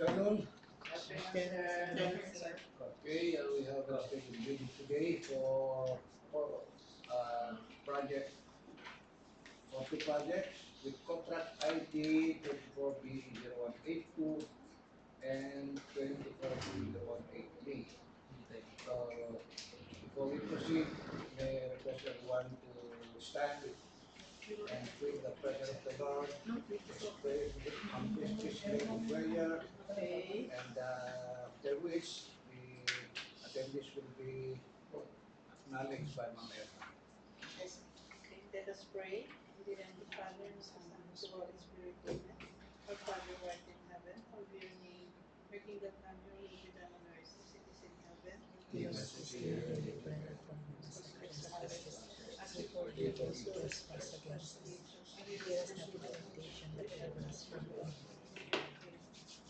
afternoon. Afternoon, sir. Okay, we have a scheduled meeting today for project for two projects with contract ID 24B0182 and 24B0183. So before we proceed, may I request everyone to stand and feel the presence of the Lord. Let's pray this morning prayer, Okay. and after which the attendees will be acknowledged by Ma'am Eva. Yes. Okay, let us pray. In the name of the Father, and the Son, and of the Holy Spirit, amen. Our Father, who art in heaven, hallowed be your name. Your kingdom come, your will be done on earth as it is in heaven. Give us this day our daily bread, As we forgive forgive us those who trespass against us. and lead Lead us us not not into into temptation, but deliver us from evil. evil.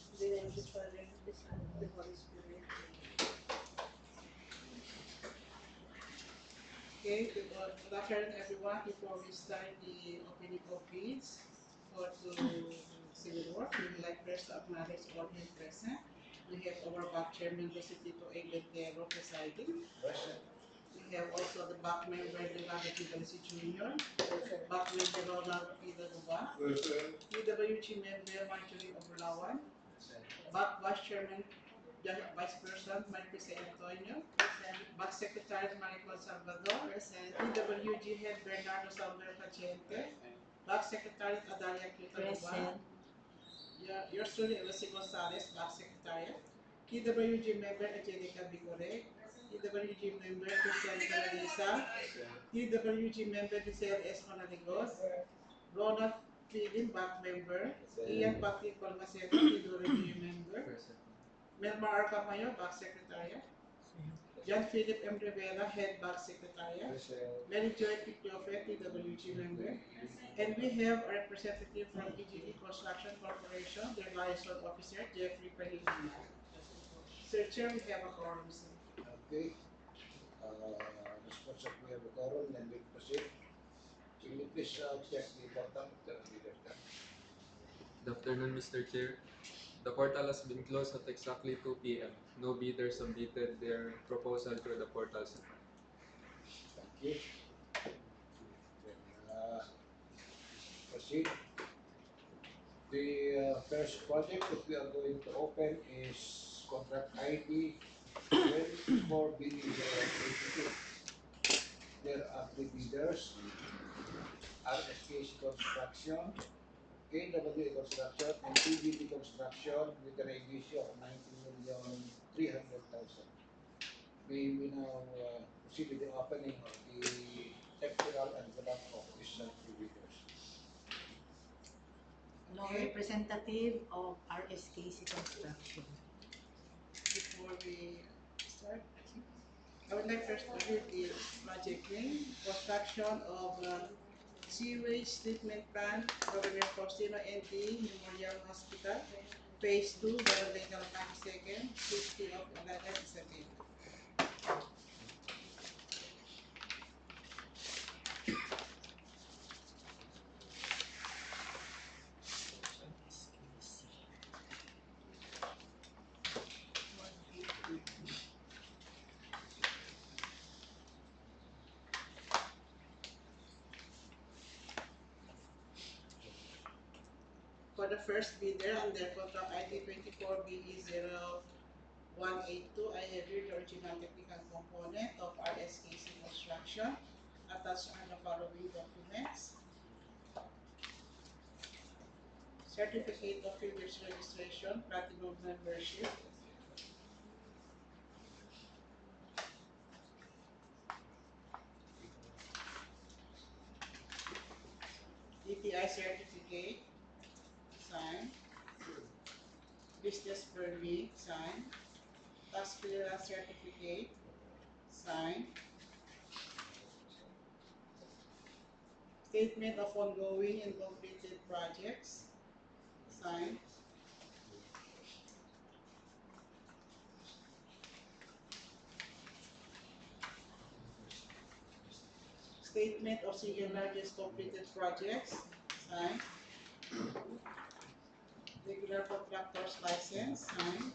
In the name of the Father, and of the Son, and of the Holy Spirit. Okay, good afternoon, everyone. Before we start the opening of bids for to civil work, we would like first to acknowledge all here present. We have our back chairman, Rositito Eglentero, presiding. present. We have also the back member, Leonardo Tibalisi Jr., back member, Ronald Pidaguba, PWG member, Marjorie Obrulawan, back vice chairman, Vice President Maricose Antonio, back secretary Maricol Salvador, PWG head Bernardo Salvador Paciente, back secretary Adalia Quitaluba, yours truly Elsie Gonzalez, back secretary, PWG member Angelica Bicore, PWG member Christian Carolisa, PWG member Giselle S. Manaligos, Ronald Philip, back member, Ian Patrick Palmaceto, PWG member, Melmar Arcamayo, back secretary, John Philip M. Rivera, head back secretary, Mary Joy Pictiofe, PWG member, and we have a representative from EGE Construction Corporation, their liaison officer, Jeffrey Pahilina. Sir Chair, we have a quorum, sir. Okay. Response of we have a quorum, then we proceed. Will you please check the bottom of the leader? Good afternoon, Mr. Chair. The portal has been closed at exactly 2 p.m. No bidders submitted their proposal through the portal, sir. Thank you. Then proceed. The first project that we are going to open is contract ID 24B0182. There are three bidders: RSKC Construction, KWA Construction, and TBT Construction with an issue of 90,300,000. May we now proceed with the opening of the temporal envelope of these three bidders. No representative of RSKC Construction. Before we start, I would like first to read the project name, construction of sewage treatment plant, Governor Faustino NT Memorial Hospital, Phase 2, Barangay Calacati Second, City of Alagan, Isabela. For the first bidder under contract ID 24BE0182, I have here the original technical component of RSKC Construction. Attached are the following documents: certificate of Philips registration, platinum membership, DTI certificate, signed, business permit, signed, tax clearance certificate, signed, statement of ongoing and completed projects, signed, statement of single largest completed projects, signed, Regular contractor's license, signed.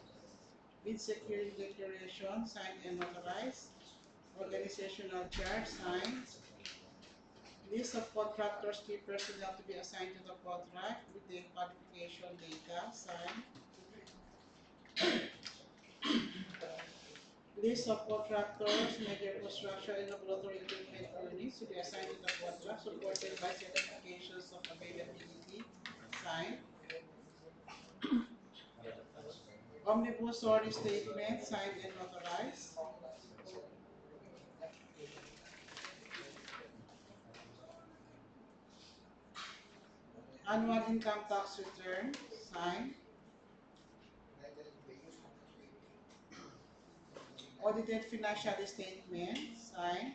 Bid security declaration, signed and notarized. Organizational chart, signed. List of contractors, key personnel to be assigned to the contract with the qualification data, signed. List of contractors, major construction and laboratory equipment units to be assigned to the contract, supported by certifications of availability, signed. Omnibus sorry statement, signed and notarized. Annual income tax return, signed. Audited financial statement, signed.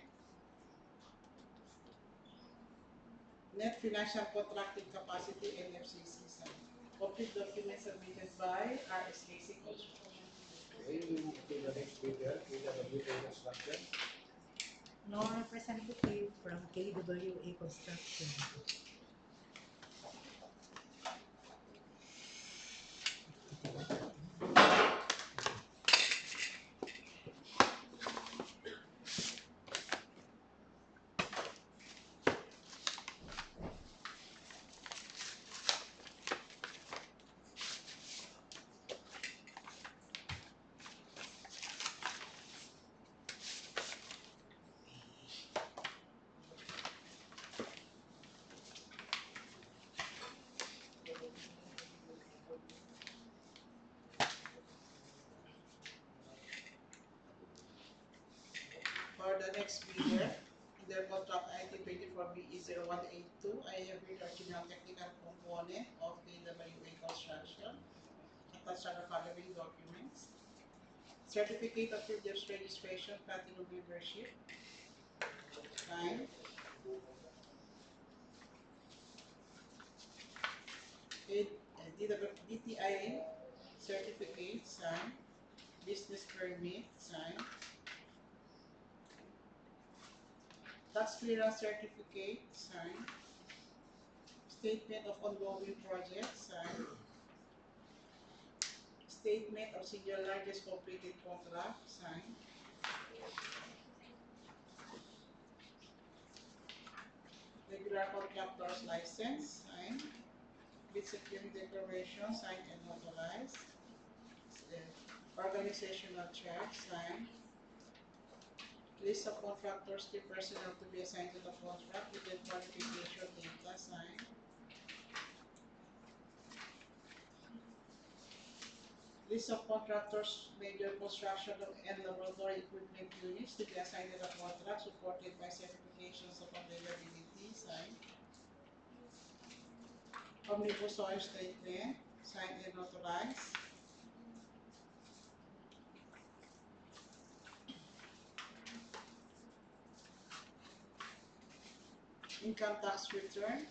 Net financial contracting capacity, NFCC, signed. Complete documents submitted by RSKC Construction. Okay, we move to the next bidder, KWA Construction. No representative from KWA Construction. For the next bidder, under contract ID 24BE0182, I have read original technical component of KWA Construction. Attached are the following documents. Certificate of Previous Registration, Platinum Membership, signed. DTI certificate, signed. Business permit, signed. Tax clearance certificate, signed. Statement of ongoing project, signed. Statement of single largest completed contract, signed. Regular contractor's license, signed. Bid security declaration, signed and notarized. Organizational chart, signed. List of contractors, key personnel to be assigned to the contract with the qualification data, signed. List of contractors, major construction and laboratory equipment units to be assigned to the contract, supported by certifications of availability, signed. Omnibus sorry statement, signed and notarized. Income tax return,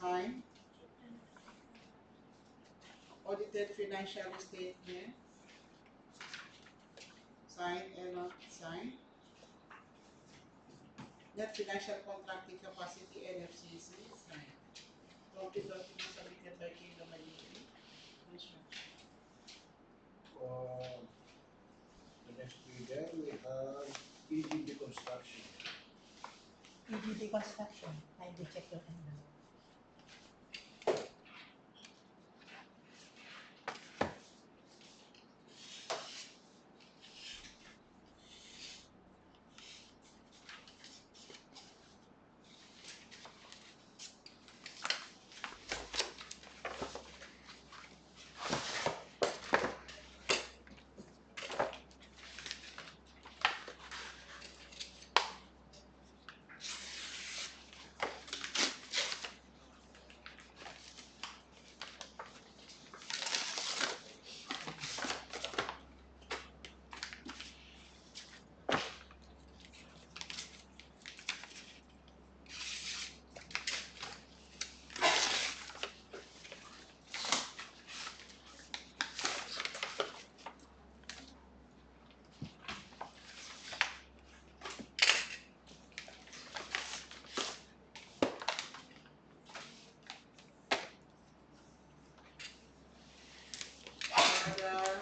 signed. Audited financial statement, signed and not signed. Net financial contracting capacity, NFCC, signed. Complete documents submitted by KWA Construction. The next bidder, we have EDB Construction. EDB Construction. Kindly check your envelope.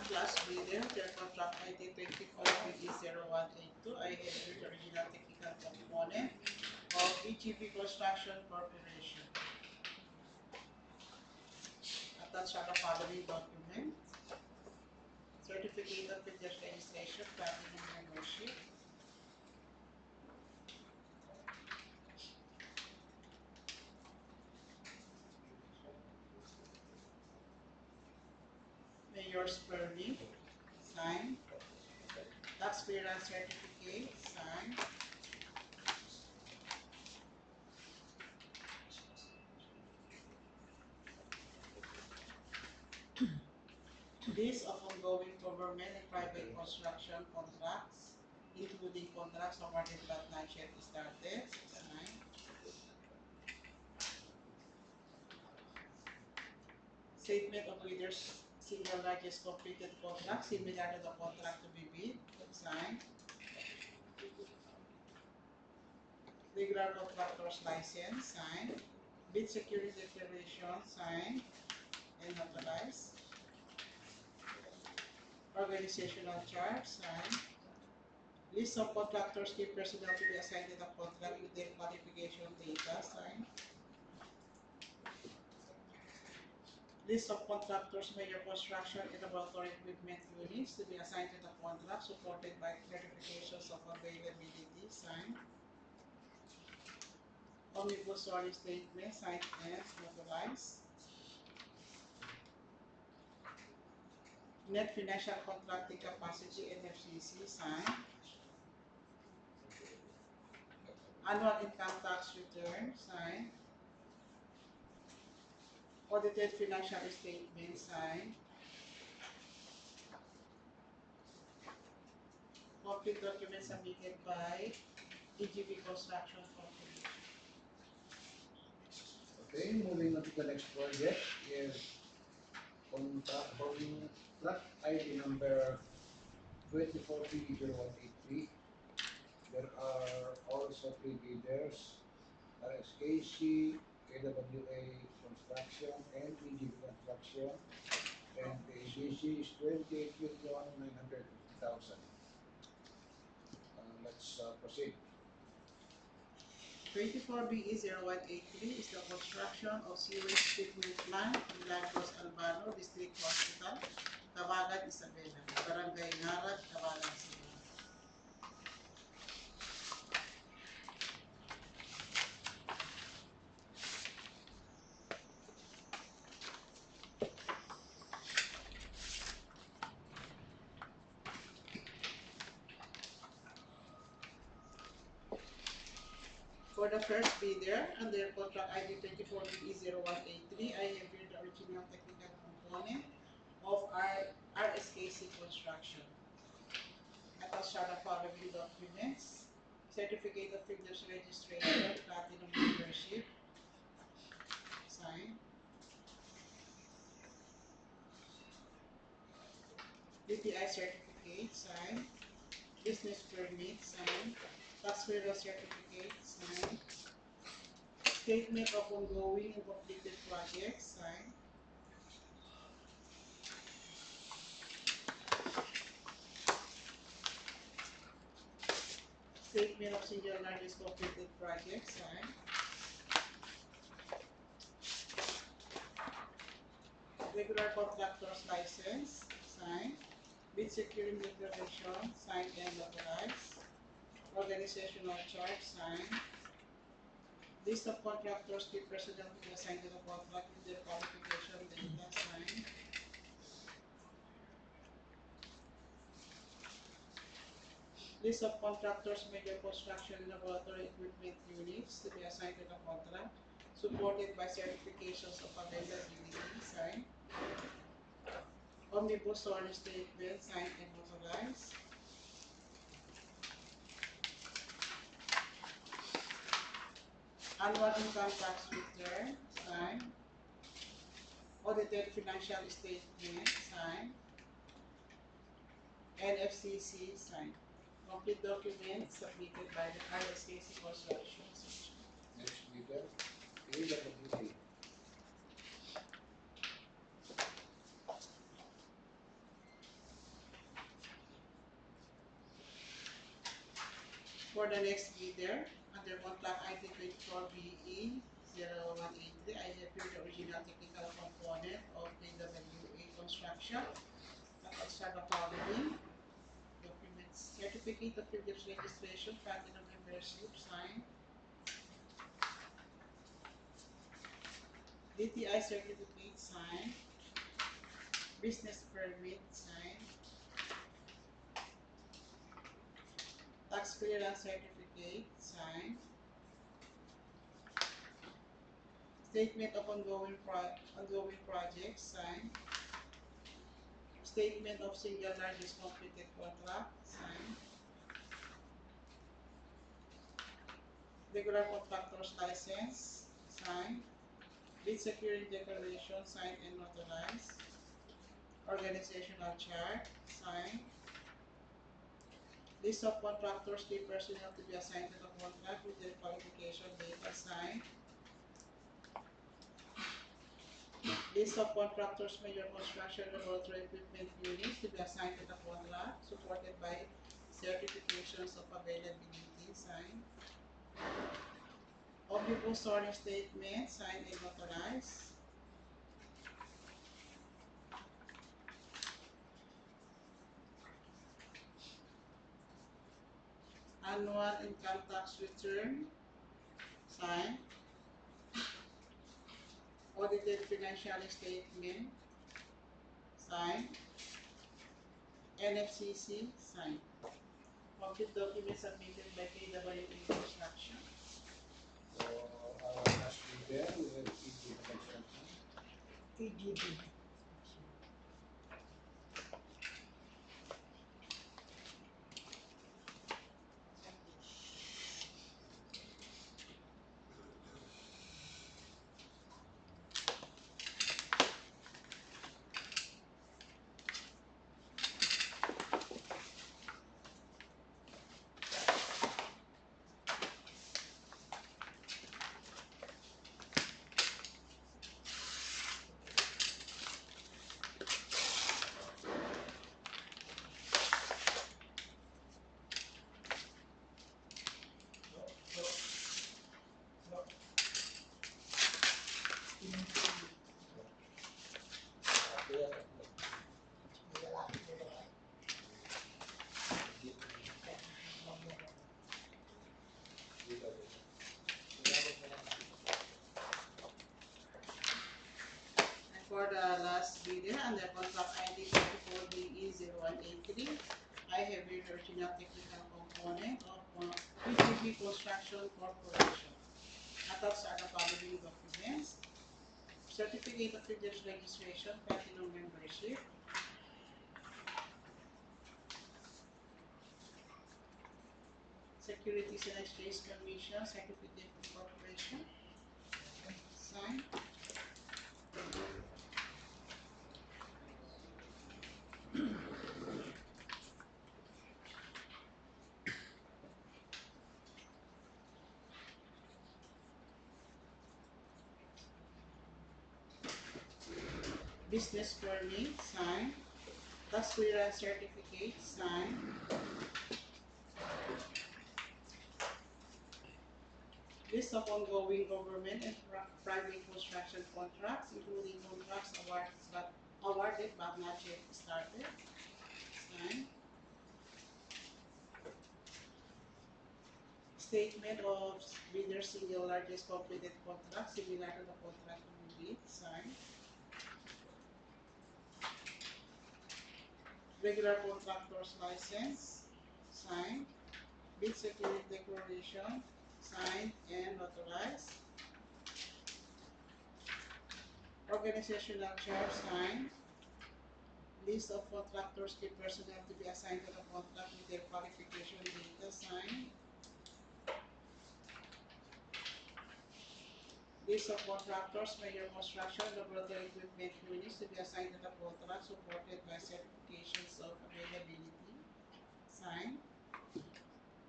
class bidder, their contract ID 24BE0182. I have the original technical component of EGP Construction Corporation. Attached are the following documents: Certificate of Business Registration, Platinum Membership, Mayor's Permit, signed, Tax Clearance Certificate, signed, list of ongoing government and private construction contracts, including contracts awarded but not yet started, signed, statement of bidders single largest completed contract similar to the contract to be bid, signed, regular contractor's license, signed, bid security declaration, signed and notarized, organizational chart, signed, list of contractors key personnel to be assigned to the contract with their qualification data, signed, list of contractors major construction and laboratory equipment units to be assigned to the contract supported by verifications of availability, signed, omnibus sorry statement, signed and notarized, net financial contracting capacity NFCC, signed, annual income tax return, signed, audited financial statement, signed, complete documents submitted by EGP Construction Corporation. Okay, moving on to the next project is contract ID number 24P0183. There are also three bidders, RSKC, KWA Construction, and EGP Construction, and the ABC is 28,950,000. Let's proceed. 24BE0183 is the construction of sewage treatment plant in Lagos Albano District Hospital, Tabagan, Isabela, Barangay Narad, Tabagan, Isabela. For the first bidder, under contract ID 24BE0183, I have here the original technical component of RSKC Construction. Attached are the following documents: Certificate of Business Registration, Platinum Membership, signed, DTI Certificate, signed, Business Permit, signed, Tax Clearance Certificate, signed, Statement of Ongoing and Completed Projects, signed, Statement of Single Largest Completed Projects, signed, Regular Contractor's License, signed, Bid Securing Declaration, signed and notarized, Organizational Chart, signed, List of contractors key personnel to be assigned to the contract with their qualification data, signed, list of contractors major construction and laboratory equipment units to be assigned to the contract, supported by certifications of availability, signed, omnibus sorry statement, signed and notarized, annual income tax return, signed, audited financial statement, signed, NFCC, signed. Complete documents submitted by the RSKC Construction Section. Next bidder, KWA. For the next bidder, under contract ID 24BE 0183, I have here the original technical component of KWA construction. Attached are the following documents: certificate of previous registration, platinum membership, signed. DTI certificate, signed. Business permit, signed. Tax clearance certificate, signed. Statement of ongoing projects, signed. Statement of single largest completed contract, signed. Regular contractor's license, signed. Bid security declaration, signed and notarized. Organizational chart, signed. List of contractors, key personnel to be assigned to the contract with their qualification data, signed. List of contractors, major construction laboratory equipment units to be assigned to the contract, supported by certifications of availability, signed. Omnibus sorting statement, signed and notarized. Annual income tax return, signed. Audited financial statement, signed. NFCC, signed. Complete documents submitted by KWA Construction. So, our last bidder will be the construction. AGB. And for the last bidder, under contract ID 24BE0183, I have here the original technical component of PGB Construction Corporation. Attached are the following documents: certificate of previous registration, platinum membership, Securities and Exchange Commission certificate of incorporation, signed. Business permit, signed. Tax clearance certificate, signed. List of ongoing government and private construction contracts, including contracts awarded but not yet started, signed. Statement of bidder single largest completed contract similar to the contract we bid, signed. Regular contractor's license, signed. Bid security declaration, signed and notarized. Organizational chart, signed. List of contractors, key personnel to be assigned to the contract with their qualification data, signed. List of contractors, major construction laboratory equipment units to be assigned to the contract, supported by certifications of availability, signed.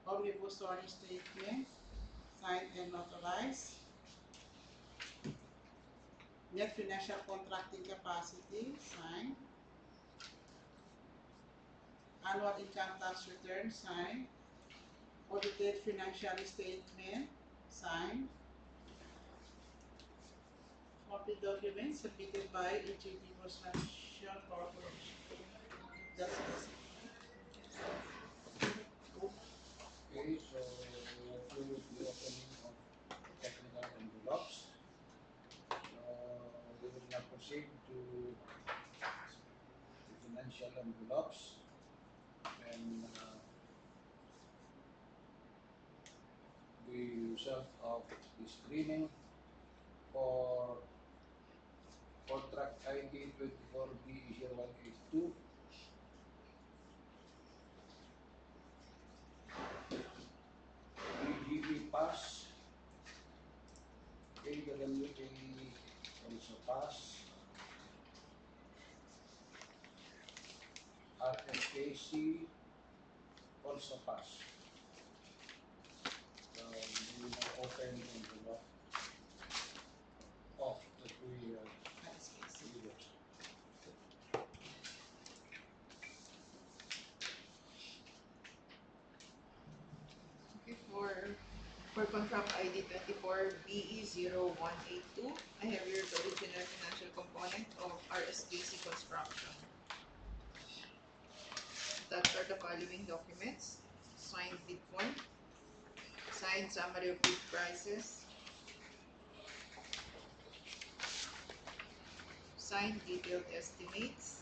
Omnibus sorting statement, signed and notarized. Net financial contracting capacity, signed. Annual income tax return, signed. audited financial statement, signed. Copy document submitted by EGP Construction Corporation. That's it. Okay, so we approve the opening of technical envelopes. We will now proceed to the financial envelopes and the result of the screening for contract ID 24B0182. EGB pass, KWA also pass, RFKC also pass. So we will now open the envelope of the three leaders. Okay, for contract ID 24BE0182, I have here the original financial component of RSKC Construction. That are the following documents: signed bid form, signed summary of bid prices, signed detailed estimates,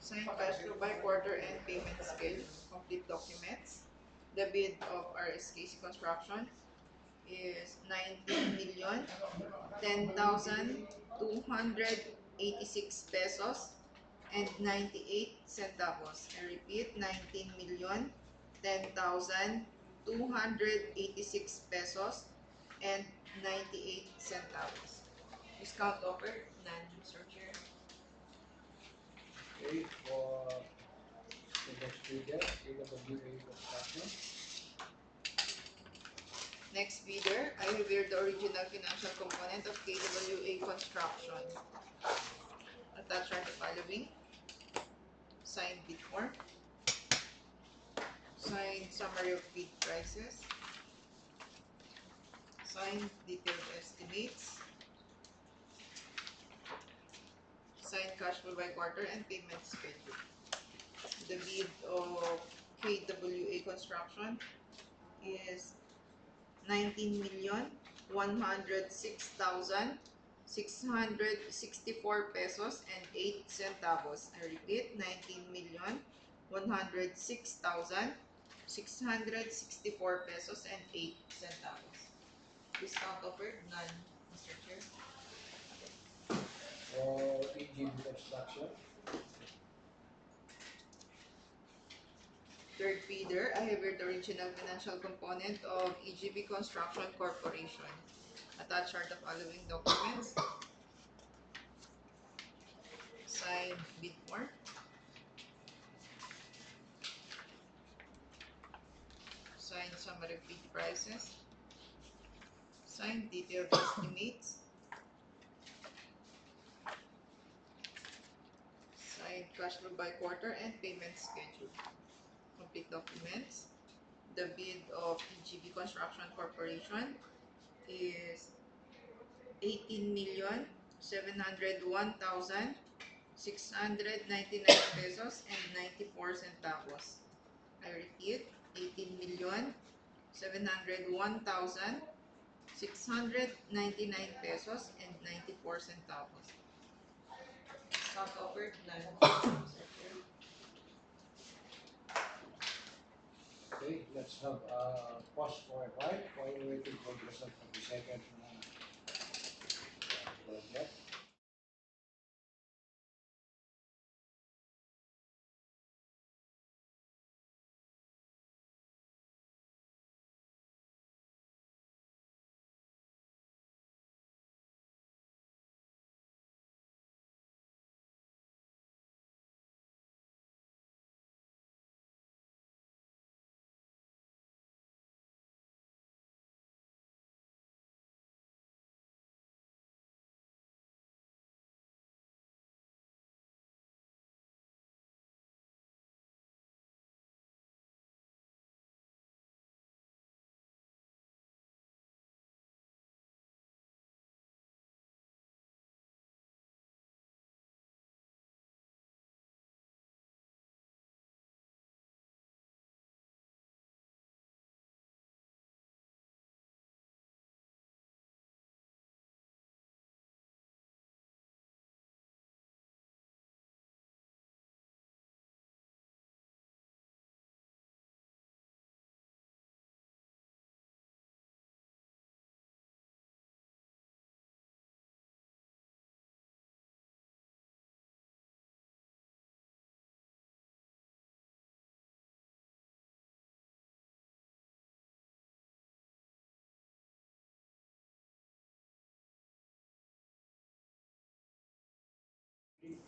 signed cash flow by quarter and payment schedule, complete documents. The bid of RSKC Construction is 19,010,286 pesos and 98 centavos. I repeat, 19,010,286 pesos and 98 centavos. Discount offered? None, Mr. Chair. Okay, for the next bidder, KWA Construction. Next bidder, I have here the original financial component of KWA Construction. Attached are the following: signed bid form, signed summary of bid prices, signed detailed estimates, signed cash flow by quarter and payment schedule. The bid of KWA Construction is 19,106,664 pesos and 8 centavos. I repeat, 19,106,664 pesos and 8 centavos. Discount offered? None, Mr. Chair. For EGB Construction. Third bidder, I have here the original financial component of EGB Construction Corporation. Attached are the following documents: signed bid form, signed summary of bid prices, signed detailed estimates, signed cash flow by quarter and payment schedule. Complete documents. The bid of EGB Construction Corporation is 18,701,699 pesos and 94 centavos. I repeat, 18,701,699 pesos and 94 centavos. Stock offered? None. Okay, let's have a pause for a while while waiting for the result of the second project.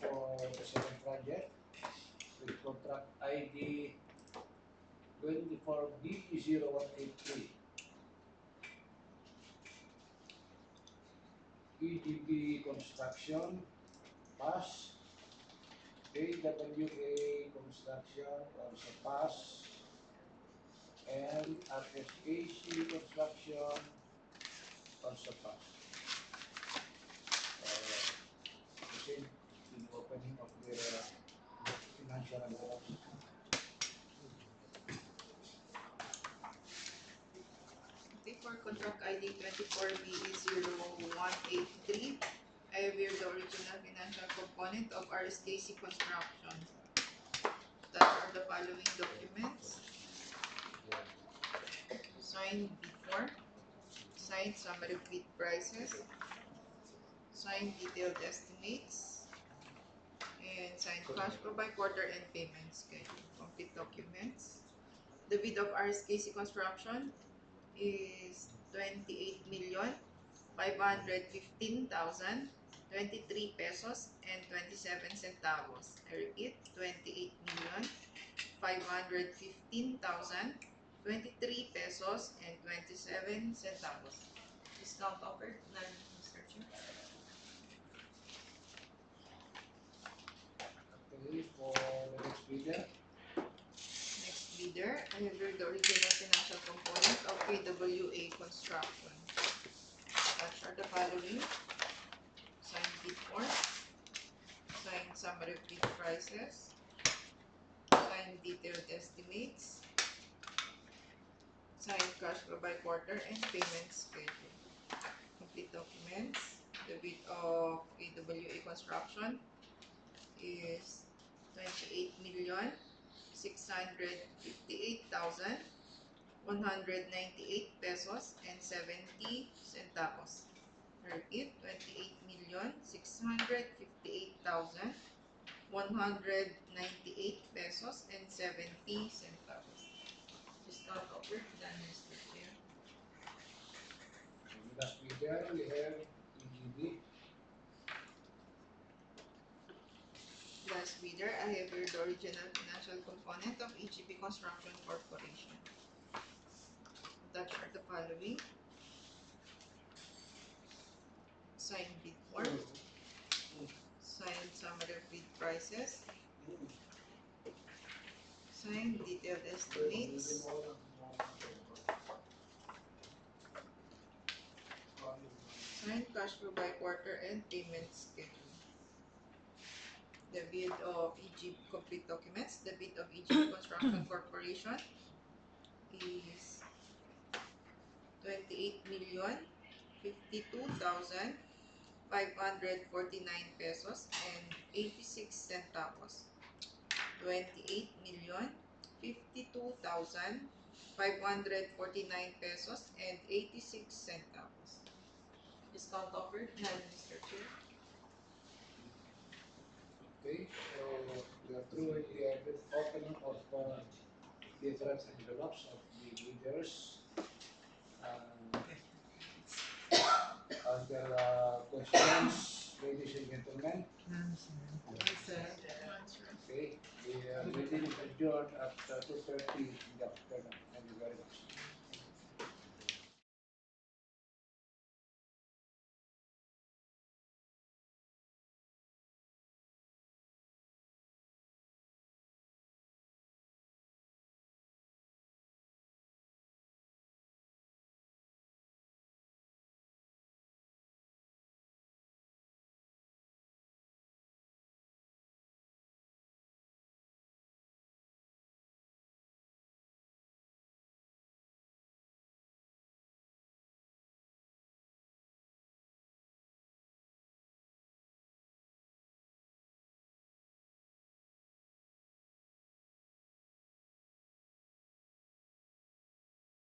for the second project with contract ID 24B0183. EDB Construction, pass. AWA Construction, also pass. And RSAC Construction, also pass. Proceed in opening of the financial envelopes. Okay, for contract ID 24B0183, I have here the original financial component of RSKC Construction. That are the following documents. Signed before, signed summary bid prices, signed detailed estimates, and signed cash flow by quarter and payment schedule. Complete documents. The bid of RSKC Construction is 28,515,023 pesos and 27 centavos. I repeat, 28,515,023 pesos and 27 centavos. Discount offered, none, Mr. Chair. Okay, for the next bidder. Next bidder, I have here the original financial component of KWA Construction. Such are the following. Signed bid form, signed summary bid prices, signed detailed estimates, signed cash flow by quarter and payment schedule. Complete documents. The bid of KWA Construction is 28,658,198 pesos and 70 centavos. I repeat, 28,658,198 pesos and 70 centavos. Discount offered, done, Mr. Chair. And last bidder, we have EGB. Last bidder, I have here the original financial component of EGP Construction Corporation. Attached are the following. Signed bid form, signed summary bid prices, signed detailed estimates, signed cash flow by quarter and payment schedule. The bid of EGP complete documents. The bid of EGP Construction Corporation is 28,052,549 pesos and 86 centavos. 28,052,549 pesos and 86 centavos. Discount offered, none, Mr. Chair. Okay, so we are through with the opening of different envelopes of the bidders. Are there questions, ladies and gentlemen? Okay, the meeting is adjourned at 2:30 in the afternoon. Thank you very much.